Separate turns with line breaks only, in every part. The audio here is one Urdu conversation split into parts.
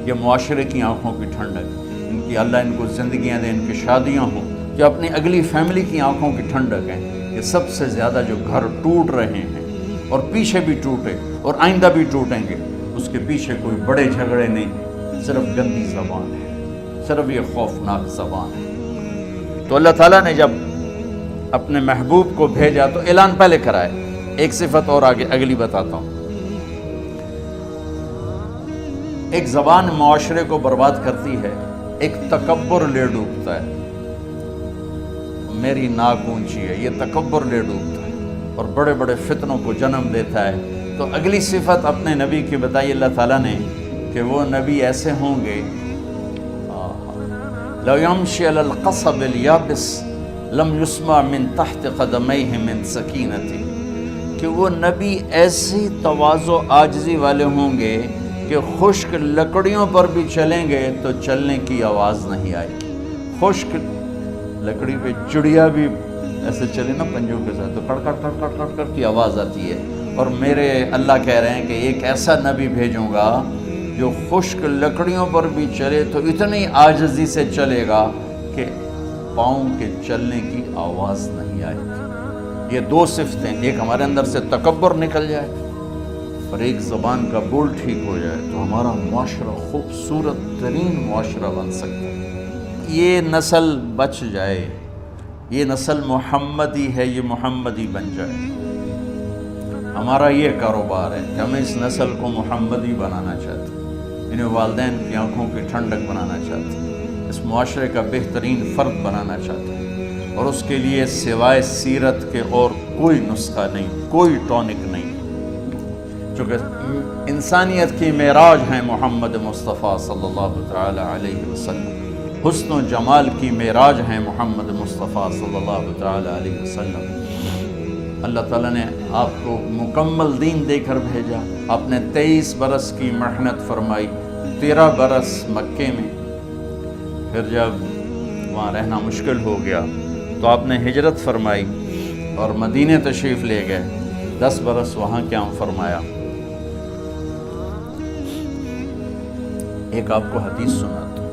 یہ معاشرے کی آنکھوں کی ٹھنڈک، ان کی اللہ ان کو زندگیاں دیں، ان کی شادیاں ہوں، جو اپنی اگلی فیملی کی آنکھوں کی ٹھنڈک ہیں۔ یہ سب سے زیادہ جو گھر ٹوٹ رہے ہیں اور پیچھے بھی ٹوٹے اور آئندہ بھی ٹوٹیں گے، اس کے پیچھے کوئی بڑے جھگڑے نہیں، صرف گندی زبان ہے، صرف یہ خوفناک زبان ہے۔ تو اللہ تعالیٰ نے جب اپنے محبوب کو بھیجا تو اعلان پہلے کرائے۔ ایک صفت اور آگے اگلی بتاتا ہوں۔ ایک زبان معاشرے کو برباد کرتی ہے، ایک تکبر لے ڈوبتا ہے، میری ناک اونچی ہے، یہ تکبر لے ڈوبتا ہے اور بڑے بڑے فتنوں کو جنم دیتا ہے۔ تو اگلی صفت اپنے نبی کی بتائی اللہ تعالیٰ نے کہ وہ نبی ایسے ہوں گے، لو یمشی علی القصب الیابس لم یسمع من تحت قدمیہ من سکینتی، کہ وہ نبی ایسی تواضع عاجزی والے ہوں گے کہ خشک لکڑیوں پر بھی چلیں گے تو چلنے کی آواز نہیں آئے گی۔ خشک لکڑی پہ چڑیا بھی ایسے چلے نا پنجوں کے ساتھ تو کڑ کڑ کڑ کڑ کڑ کڑ کی آواز آتی ہے۔ اور میرے اللہ کہہ رہے ہیں کہ ایک ایسا نبی بھیجوں گا جو خشک لکڑیوں پر بھی چلے تو اتنی عاجزی سے چلے گا کہ پاؤں کے چلنے کی آواز نہیں آئے گی۔ یہ دو صفتیں، ایک ہمارے اندر سے تکبر نکل جائے اور ایک زبان کا بول ٹھیک ہو جائے تو ہمارا معاشرہ خوبصورت ترین معاشرہ بن سکتا ہے۔ یہ نسل بچ جائے، یہ نسل محمدی ہے، یہ محمدی بن جائے۔ ہمارا یہ کاروبار ہے کہ ہم اس نسل کو محمدی بنانا چاہتے ہیں، انہیں والدین کی آنکھوں کی ٹھنڈک بنانا چاہتے ہیں، اس معاشرے کا بہترین فرد بنانا چاہتے ہیں، اور اس کے لیے سوائے سیرت کے اور کوئی نسخہ نہیں، کوئی ٹونک نہیں، چونکہ انسانیت کی معراج ہیں محمد مصطفیٰ صلی اللہ تعالی علیہ وسلم، حسن و جمال کی معراج ہیں محمد مصطفیٰ صلی اللہ تعالی علیہ وسلم۔ اللہ تعالیٰ نے آپ کو مکمل دین دے کر بھیجا۔ آپ نے 23 برس کی محنت فرمائی، 13 برس مکے میں، پھر جب وہاں رہنا مشکل ہو گیا تو آپ نے ہجرت فرمائی اور مدینے تشریف لے گئے، 10 برس وہاں قیام فرمایا۔ ایک آپ کو حدیث سناتا ہوں،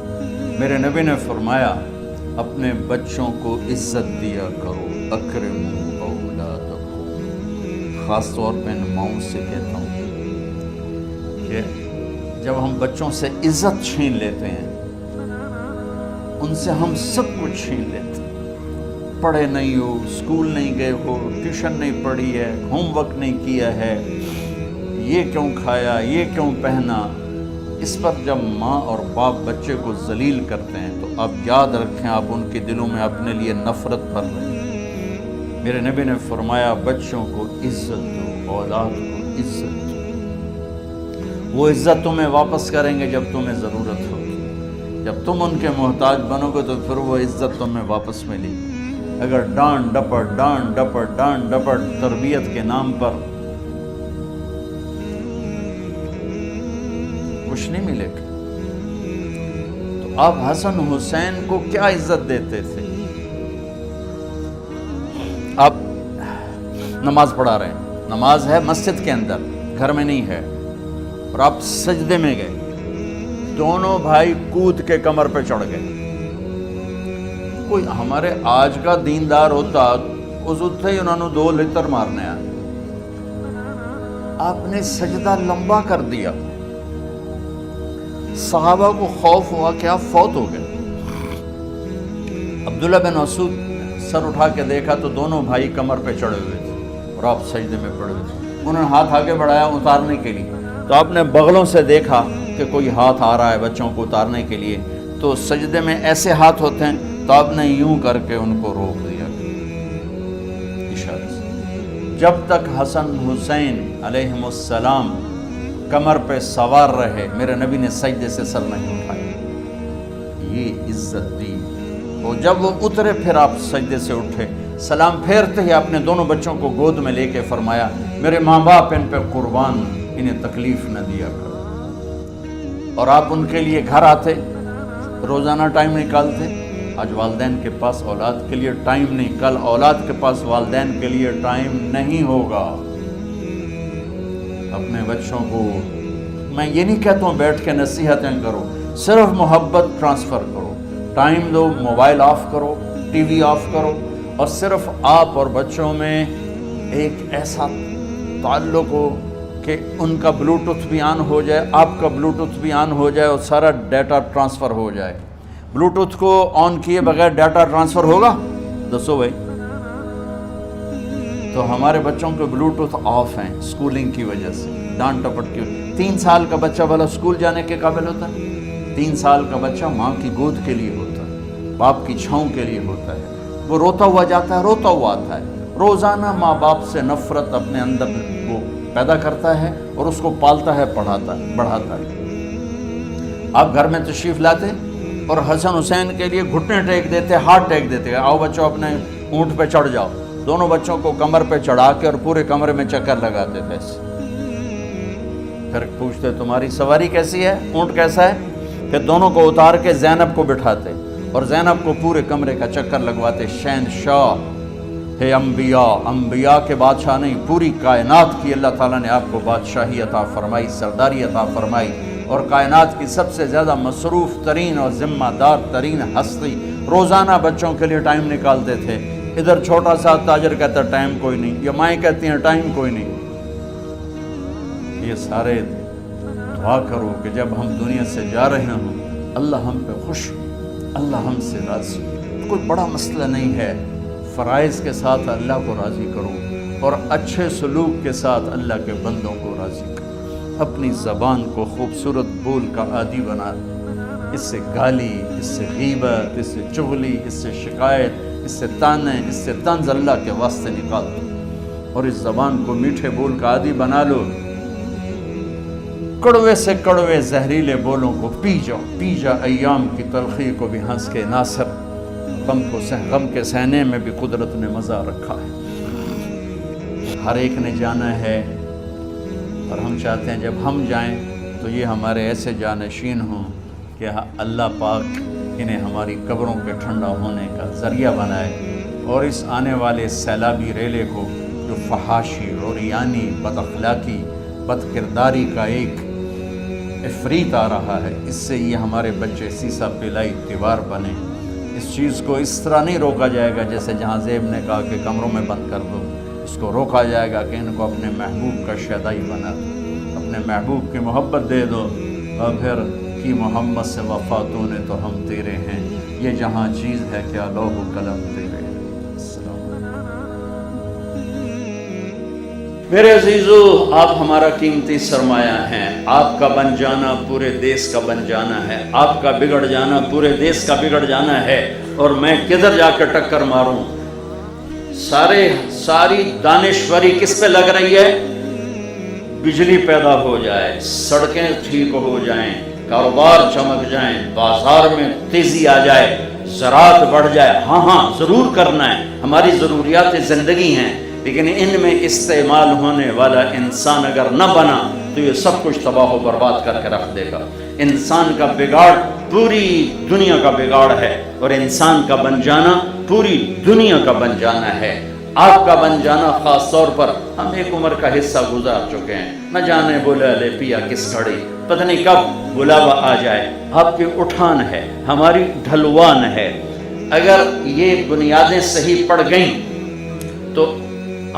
میرے نبی نے فرمایا اپنے بچوں کو عزت دیا کرو، اکرموا اولادکم، خاص طور پہ ان ماؤں سے کہتا ہوں کہ جب ہم بچوں سے عزت چھین لیتے ہیں، ان سے ہم سب کچھ چھین لیتے ہیں۔ پڑھے نہیں ہو، اسکول نہیں گئے ہو، ٹیوشن نہیں پڑھی ہے، ہوم ورک نہیں کیا ہے، یہ کیوں کھایا، یہ کیوں پہنا، اس پر جب ماں اور باپ بچے کو ذلیل کرتے ہیں تو آپ یاد رکھیں آپ ان کے دلوں میں اپنے لیے نفرت بھر رہے ہیں۔ میرے نبی نے فرمایا بچوں کو عزت دو، اولاد کو عزت دو، وہ عزت تمہیں واپس کریں گے جب تمہیں ضرورت ہوگی، جب تم ان کے محتاج بنو گے تو پھر وہ عزت تمہیں واپس ملے گی۔ اگر ڈانٹ ڈپٹ تربیت کے نام پر کچھ نہیں ملے گا۔ تو آپ حسن حسین کو کیا عزت دیتے تھے؟ آپ نماز پڑھا رہے ہیں، نماز ہے مسجد کے اندر، گھر میں نہیں ہے، اور آپ سجدے میں گئے، دونوں بھائی کود کے کمر پہ چڑھ گئے۔ کوئی ہمارے آج کا دیندار ہوتا اس اٹھے ہی انہوں نے 2 لتر مارنے آئے، آپ نے سجدہ لمبا کر دیا۔ صحابہ کو خوف ہوا کہ آپ فوت ہو گئے۔ عبداللہ بن مسعود سر اٹھا کے دیکھا تو دونوں بھائی کمر پہ چڑھے ہوئے تھے اور آپ سجدے میں پڑے ہوئے تھے۔ انہوں نے ہاتھ آگے بڑھایا اتارنے کے لیے، تو آپ نے بغلوں سے دیکھا کہ کوئی ہاتھ آ رہا ہے بچوں کو اتارنے کے لیے، تو سجدے میں ایسے ہاتھ ہوتے ہیں تو آپ نے یوں کر کے ان کو روک دیا اشارے سے۔ جب تک حسن حسین علیہم السلام کمر پہ سوار رہے میرے نبی نے سجدے سے سر نہیں اٹھایا، یہ عزت دی۔ اور جب وہ اترے پھر آپ سجدے سے اٹھے، سلام پھیرتے ہی آپ نے دونوں بچوں کو گود میں لے کے فرمایا میرے ماں باپ ان پہ قربان، انہیں تکلیف نہ دیا کرو۔ اور آپ ان کے لیے گھر آتے، روزانہ ٹائم نکالتے۔ آج والدین کے پاس اولاد کے لیے ٹائم نہیں، کل اولاد کے پاس والدین کے لیے ٹائم نہیں ہوگا۔ اپنے بچوں کو میں یہ نہیں کہتا ہوں بیٹھ کے نصیحتیں کرو، صرف محبت ٹرانسفر کرو، ٹائم دو، موبائل آف کرو، ٹی وی آف کرو، اور صرف آپ اور بچوں میں ایک ایسا تعلق ہو کہ ان کا بلوٹوتھ بھی آن ہو جائے، آپ کا بلوٹوتھ بھی آن ہو جائے، اور سارا ڈیٹا ٹرانسفر ہو جائے۔ بلوٹوتھ کو آن کیے بغیر ڈیٹا ٹرانسفر ہوگا؟ دسو بھائی۔ تو ہمارے بچوں کے بلوٹوتھ آف ہیں اسکولنگ کی وجہ سے، ڈانٹ ٹپٹ کی وجہ سے۔ 3 سال کا بچہ بھلا اسکول جانے کے قابل ہوتا ہے؟ 3 سال کا بچہ ماں کی گود کے لیے ہوتا ہے، باپ کی چھاؤں کے لیے ہوتا ہے، وہ روتا ہوا جاتا ہے، روتا ہوا آتا ہے، روزانہ ماں باپ سے نفرت اپنے اندر وہ پیدا کرتا ہے اور اس کو پالتا ہے، پڑھاتا ہے، بڑھاتا ہے۔ آپ گھر میں تشریف لاتے اور حسن حسین کے لیے گھٹنے ٹیک دیتے، ہاتھ ٹیک دیتے، آؤ بچوں اپنے اونٹ پہ چڑھ جاؤ، دونوں بچوں کو کمر پہ چڑھا کے اور پورے کمرے میں چکر لگاتے تھے۔ پھر پوچھتے تمہاری سواری کیسی ہے، اونٹ کیسا ہے؟ پھر دونوں کو اتار کے زینب کو بٹھاتے اور زینب کو پورے کمرے کا چکر لگواتے۔ شہنشاہ ہے انبیاء، انبیاء کے بادشاہ نہیں، پوری کائنات کی اللہ تعالیٰ نے آپ کو بادشاہی عطا فرمائی، سرداری عطا فرمائی، اور کائنات کی سب سے زیادہ مصروف ترین اور ذمہ دار ترین ہستی روزانہ بچوں کے لیے ٹائم نکالتے تھے۔ ادھر چھوٹا سا تاجر کہتا ٹائم کوئی نہیں، یا مائیں کہتی ہیں ٹائم کوئی نہیں۔ یہ سارے دعا کرو کہ جب ہم دنیا سے جا رہے ہوں اللہ ہم پہ خوش، اللہ ہم سے راضی۔ کوئی بڑا مسئلہ نہیں ہے، فرائض کے ساتھ اللہ کو راضی کرو اور اچھے سلوک کے ساتھ اللہ کے بندوں کو راضی کرو۔ اپنی زبان کو خوبصورت بول کا عادی بنا، اس سے گالی، اس سے غیبت، اس سے چغلی، اس سے شکایت، اس سے تانے، اس سے طنز اللہ کے واسطے نکال دو، اور اس زبان کو میٹھے بول کا عادی بنا لو۔ کڑوے سے کڑوے زہریلے بولوں کو پی جاؤ، پی جا ایام کی تلخی کو بھی ہنس کے ناصر، غم کے سہنے میں بھی قدرت نے مزہ رکھا ہے۔ ہر ایک نے جانا ہے، اور ہم چاہتے ہیں جب ہم جائیں تو یہ ہمارے ایسے جانشین ہوں کہ اللہ پاک انہیں ہماری قبروں کے ٹھنڈا ہونے کا ذریعہ بنائے، اور اس آنے والے سیلابی ریلے کو جو فحاشی، عریانی، بد اخلاقی، بد کرداری کا ایک افریت آ رہا ہے، اس سے یہ ہمارے بچے سیسا پلائی دیوار بنے۔ اس چیز کو اس طرح نہیں روکا جائے گا جیسے جہاں زیب نے کہا کہ کمروں میں بند کر دو، اس کو روکا جائے گا کہ ان کو اپنے محبوب کا شیدائی بنا دو، اپنے محبوب کی محبت دے دو، اور پھر کی محمد سے وفاتوں نے تو ہم تیرے ہیں، یہ جہاں چیز ہے کیا لوح و قلم تیرے ہیں۔ میرے عزیزو، آپ ہمارا قیمتی سرمایہ ہیں، آپ کا بن جانا پورے دیس کا بن جانا ہے، آپ کا بگڑ جانا پورے دیس کا بگڑ جانا ہے، اور میں کدھر جا کے ٹکر ماروں؟ ساری دانشوری کس پہ لگ رہی ہے؟ بجلی پیدا ہو جائے، سڑکیں ٹھیک ہو جائیں، کاروبار چمک جائیں، بازار میں تیزی آ جائے، زراعت بڑھ جائے۔ ہاں ضرور کرنا ہے، ہماری ضروریات زندگی ہیں، لیکن ان میں استعمال ہونے والا انسان اگر نہ بنا تو یہ سب کچھ تباہ و برباد کر کے رکھ دے گا۔ انسان کا بگاڑ پوری دنیا کا بگاڑ ہے، اور انسان کا بن جانا پوری دنیا کا بن جانا ہے۔ آپ کا بن جانا خاص طور پر، ہم ایک عمر کا حصہ گزار چکے ہیں، نہ جانے بولا لے پیا کس گھڑی، پتہ نہیں کب بلاوا آ جائے۔ آپ کی اٹھان ہے، ہماری ڈھلوان ہے۔ اگر یہ بنیادیں صحیح پڑ گئیں تو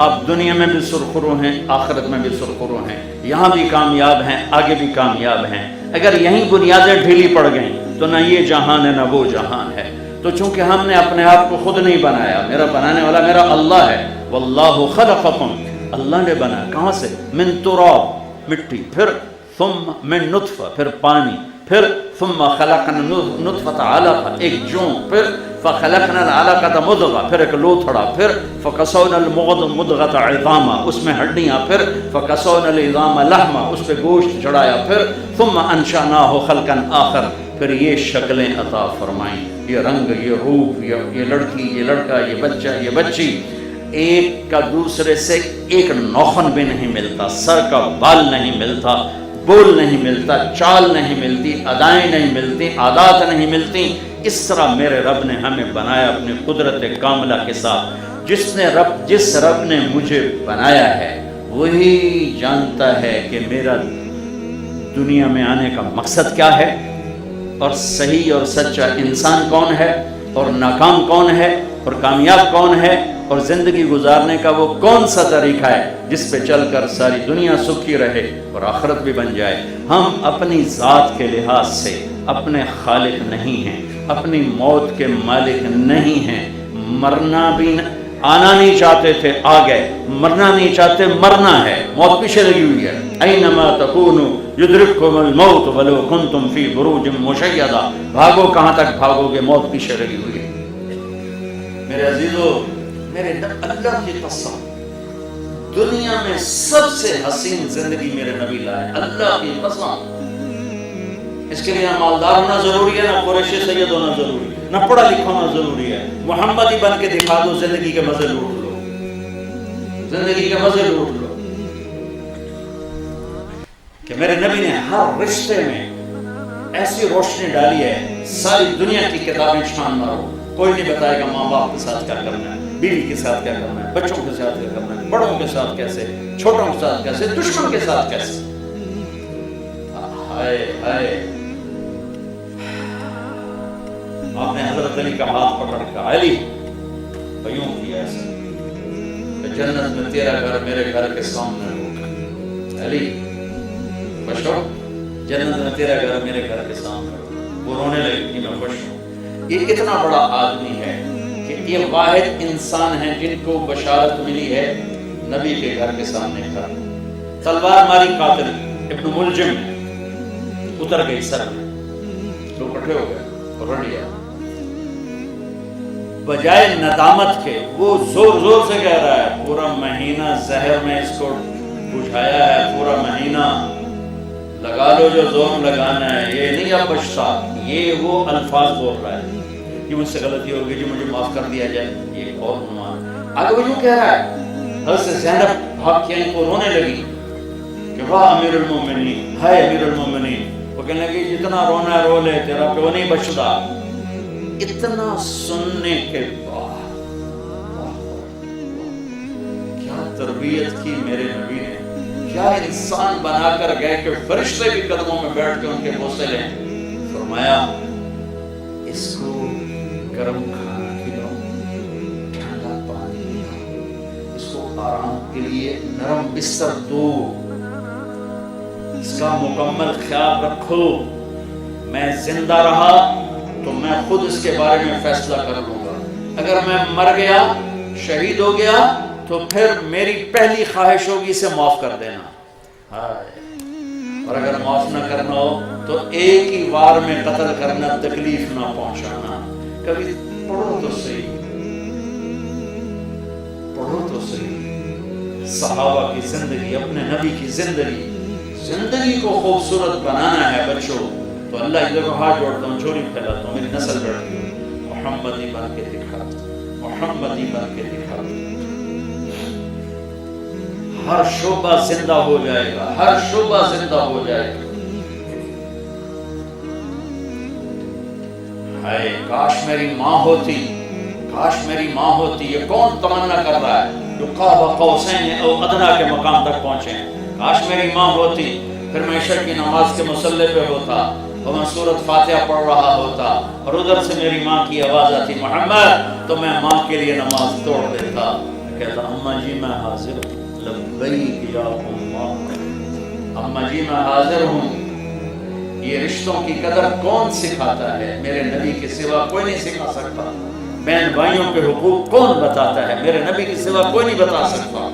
آپ دنیا میں بھی سرخرو ہیں، آخرت میں بھی سرخرو ہیں، یہاں بھی کامیاب ہیں، آگے بھی کامیاب ہیں۔ اگر یہیں بنیادیں ڈھیلی پڑ گئیں تو نہ یہ جہان ہے نہ وہ جہان ہے۔ تو چونکہ ہم نے اپنے آپ کو خود نہیں بنایا، میرا بنانے والا میرا اللہ ہے۔ واللہ خلقکم، اللہ نے بنایا کہاں سے؟ من تراب، مٹی، پھر ثم من نطفہ، پھر پانی، پھر ثم خلقنا نطفۃ علقہ، ایک جون، پھر فخلقنا العلقۃ مضغہ، پھر ایک لوتھڑا، پھر فکسونا المضغۃ عظاما، اس میں ہڈیاں، پھر فکسونا العظام لحما، اس پہ گوشت چڑھایا، پھر ثم انشأناہ خلقا آخر، پھر یہ شکلیں عطا فرمائیں، یہ رنگ، یہ روپ، یہ لڑکی، یہ لڑکا، یہ بچہ، یہ بچی، ایک کا دوسرے سے ایک نوخن بھی نہیں ملتا، سر کا بال نہیں ملتا، بول نہیں ملتا، چال نہیں ملتی، ادائیں نہیں ملتی، عادات نہیں ملتی۔ اس طرح میرے رب نے ہمیں بنایا اپنی قدرت کاملہ کے ساتھ۔ جس رب نے مجھے بنایا ہے وہی جانتا ہے کہ میرا دنیا میں آنے کا مقصد کیا ہے، اور صحیح اور سچا انسان کون ہے، اور ناکام کون ہے، اور کامیاب کون ہے، اور زندگی گزارنے کا وہ کون سا طریقہ ہے جس پہ چل کر ساری دنیا سکھی رہے اور آخرت بھی بن جائے۔ ہم اپنی ذات کے لحاظ سے اپنے خالق نہیں ہیں، اپنی موت کے مالک نہیں ہیں۔ مرنا بھی آنا نہیں چاہتے تھے، آ گئے، مرنا نہیں چاہتے، مرنا ہے، موت پیچھے لگی ہوئی ہے۔ اینما تکونوا یدرککم الموت ولو کنتم فی بروج مشیدہ، بھاگو کہاں تک بھاگو گے، موت پیچھے لگی ہوئی ہے۔ میرے عزیزو، میرے اللہ کی قسم، دنیا میں سب سے حسین زندگی میرے نبی لائے، اللہ کی قسم۔ اس کے لیے نہ مالدار ہونا ضروری ہے، نہ قریشی سید ہونا ضروری ہے، نہ پڑھا لکھا ہونا ضروری ہے۔ محمدی بن کے دکھا دو، زندگی کے مزے لوٹ لو، زندگی کے مزے لوٹ لو۔ کہ میرے نبی نے ہر رشتے میں ایسی روشنی ڈالی ہے، ساری دنیا کی کتابیں چھان مارو، کوئی نہیں بتائے گا ماں باپ کے ساتھ کیا کرنا ہے، بیوی کے ساتھ کیا کرنا ہے، بچوں کے ساتھ کیا کرنا ہے، بڑوں کے ساتھ کیسے، چھوٹوں کے ساتھ کیسے، دشمن کے ساتھ کیسے۔ ہائے ہائے، آپ نے حضرت علی کا ہاتھ پکڑ کر علی بیوں کیا ایسا کہ جنت میں تیرا گھر میرے گھر کے سامنے ہوگا، علی خوش ہو، جنت میں تیرا گھر میرے گھر کے سامنے ہوگا۔ وہ رونے لگے کہ میں خوش ہوں۔ یہ اتنا بڑا آدمی ہے کہ یہ واحد انسان ہے جن کو بشارت ملی ہے نبی کے گھر کے سامنے کھڑا، تلوار ماری قاتل ابن ملجم اتر گئی سر میں، لوگ اکٹھے ہو گئے اور رڑ گیا۔ بجائے ندامت کے وہ زور زور سے کہہ رہا ہے پورا مہینہ زہر میں اس کو بجھایا ہے، پورا مہینہ لگا لو جو زور لگانا ہے، یہ نہیں اب بچتا، یہ وہ الفاظ بول رہا ہے کہ مجھ سے غلطی ہو گئی، جو مجھے معاف کر دیا جائے، یہ اور عنوان۔ آگے وہ یوں کہہ رہا ہے، حضرت زینب بھاگ کے ان کو رونے لگی کہ واہ امیر المومنین، ہائے امیر المومنین۔ وہ کہنے لگی جتنا رونا رو لے، تیرا پیو نہیں بچتا۔ اتنا سننے کے بعد کیا تربیت کی میرے نبی نے، کیا انسان بنا کر گئے کہ فرشتے بھی قدموں میں بیٹھ کے ان کے بوسے لیں۔ فرمایا اس کو گرم کھانا کھلاؤ، ٹھنڈا پانی پلاؤ، اس کو آرام کے لیے نرم بستر دو، اس کا مکمل خیال رکھو۔ میں زندہ رہا تو میں خود اس کے بارے میں فیصلہ کر لوں گا، اگر میں مر گیا، شہید ہو گیا، تو پھر میری پہلی خواہش ہوگی اسے معاف کر دینا، اور اگر معاف نہ کرنا ہو تو ایک ہی وار میں قتل کرنا، تکلیف نہ پہنچانا۔ کبھی پڑھو تو صحیح، پڑھو تو صحیح صحابہ کی زندگی، اپنے نبی کی زندگی۔ زندگی کو خوبصورت بنانا ہے بچوں تو اللہ ادھر کو ہاتھ جوڑتا ہوں، جھولی پھیلاتا ہوں، میری نسل بیٹھتی ہوں، محمدی بن کے دکھا، محمدی بن کے دکھا۔ ہر شعبہ زندہ ہو جائے گا، ہر شعبہ زندہ ہو جائے گا۔ ہائے کاش میری ماں ہوتی، کاش میری ماں ہوتی۔ یہ کون تمنا کر رہا ہے جو قاب قوسین او ادنا کے مقام تک پہنچے ہیں؟ کاش میری ماں ہوتی، پھر میں عشاء کی نماز کے مصلی پہ ہوتا اور میں سورۃ فاتحہ پڑھ رہا ہوتا اور ادھر سے میری ماں کی آواز آتی محمد، تو میں ماں کے لیے نماز توڑ دیتا، کہتا اماں جی میں حاضر ہوں، لبیک یا اماں، اماں جی میں حاضر ہوں۔ یہ رشتوں کی قدر کون سکھاتا ہے؟ میرے نبی کے سوا کوئی نہیں سکھا سکتا۔ بہن بھائیوں کے حقوق کون بتاتا ہے؟ میرے نبی کے سوا کوئی نہیں بتا سکتا۔